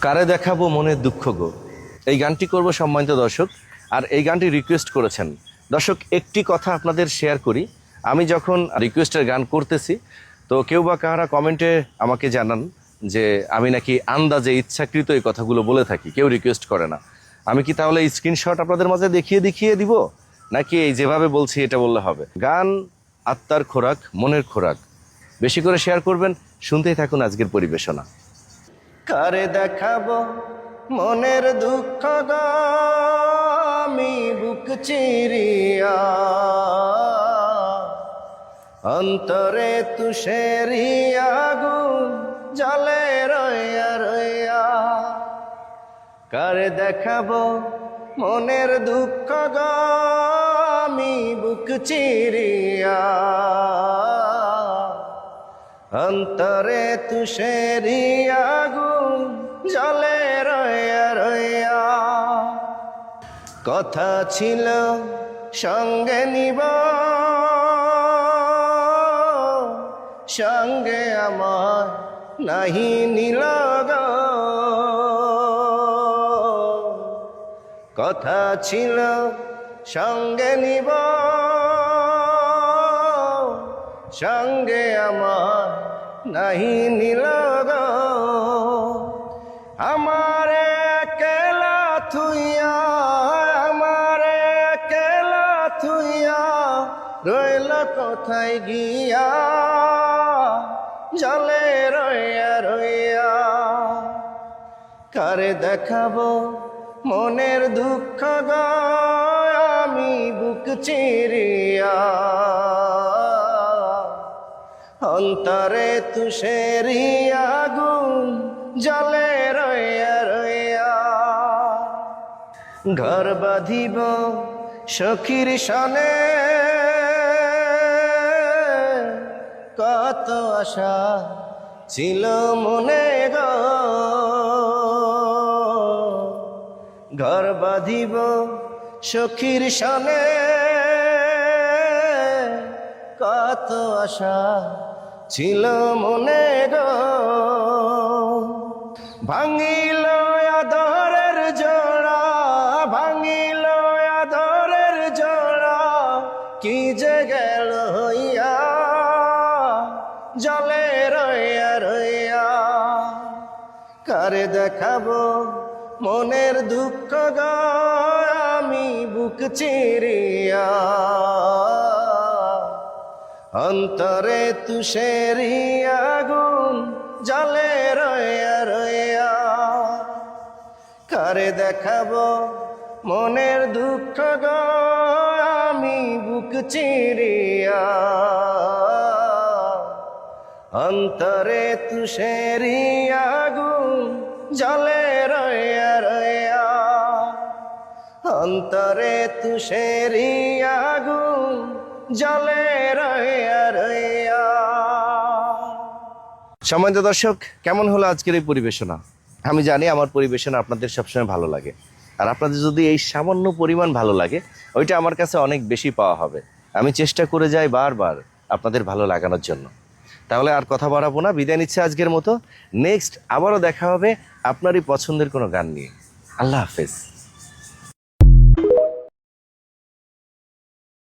কারে দেখাবো মনের দুঃখ গো, এই গানটি করব সম্মানিত দর্শক। আর এই গানটি রিকোয়েস্ট করেছেন দর্শক। একটি কথা আপনাদের শেয়ার করি, আমি যখন রিকোয়েস্টের গান করতেছি তো কেউ বা কারা কমেন্টে আমাকে জানান যে আমি নাকি আন্দাজে ইচ্ছাকৃত এই কথাগুলো বলে থাকি, কেউ রিকোয়েস্ট করে না। আমি কি তাহলে এই স্ক্রিনশট আপনাদের মাঝে দেখিয়ে দিব, নাকি এই যেভাবে বলছি এটা বললে হবে? গান আত্মার খোরাক, মনের খোরাক। বেশি করে শেয়ার করবেন, শুনতেই থাকুন আজকের পরিবেশনা। কারে দেখাবো মনের দুঃখ গো, আমি বুক চিরিয়া, অন্তরে তুষেরিয়া আগুন জ্বলে রইয়া রইয়া। কারে দেখাবো মনের দুঃখ গো, আমি বুক চিরিয়া, অন্তরে তুষেরিয়া আগুন জ্বলে রইয়া রইয়া। কথা ছিল সঙ্গে নিব, সঙ্গে আমার নাহি নিল গো। কথা ছিল সঙ্গে নিব, সঙ্গে আমার নাহি নিল গো। আমারে একলা থুইয়া, আমারে একলা থুইয়া রইল কোথায় গিয়া, জলে রইয়া রইয়া। কারে দেখাবো মনের দুঃখ গো, আমি বুক চিরিয়া, অন্তরে তুষেরিয়া আগুন জ্বলে রইয়া রইয়া। ঘর বাঁধিব সখীর সনে, কত আশা ছিল মনে গো। ঘর বাঁধিব সখীর সনে, কত আশা ছিল মনে গো। ভাঙিল আদরের জোড়া, ভাঙিল আদরের জোড়া, কি যে গেল হইয়া, জলে রইয়া রইয়া। কারে দেখাবো মনের দুঃখ গো, আমি বুক চিরিয়া, অন্তরে তুষেরিয়া আগুন জ্বলে রইয়া রইয়া। কারে দেখাবো মনের দুঃখ গো, আমি বুক চিরিয়া, অন্তরে তুষেরিয়া আগুন জ্বলে রইয়া রইয়া। অন্তরে তুষেরিয়া আগুন জ্বলে রইয়া রইয়া। সম্মানিত দর্শক, কেমন হলো আজকের এই পরিবেশনা? আমি জানি আমার পরিবেশনা আপনাদের সবসময় ভালো লাগে, আর আপনাদের যদি এই সামান্য পরিমাণ ভালো লাগে, ওইটা আমার কাছে অনেক বেশি পাওয়া হবে। আমি চেষ্টা করে যাই বারবার আপনাদের ভালো লাগানোর জন্য। তাহলে আর কথা বাড়াবো না, বিদায় নিচ্ছে আজকের মতো। নেক্সট আবারও দেখা হবে আপনারই পছন্দের কোনো গান নিয়ে। আল্লাহ হাফেজ।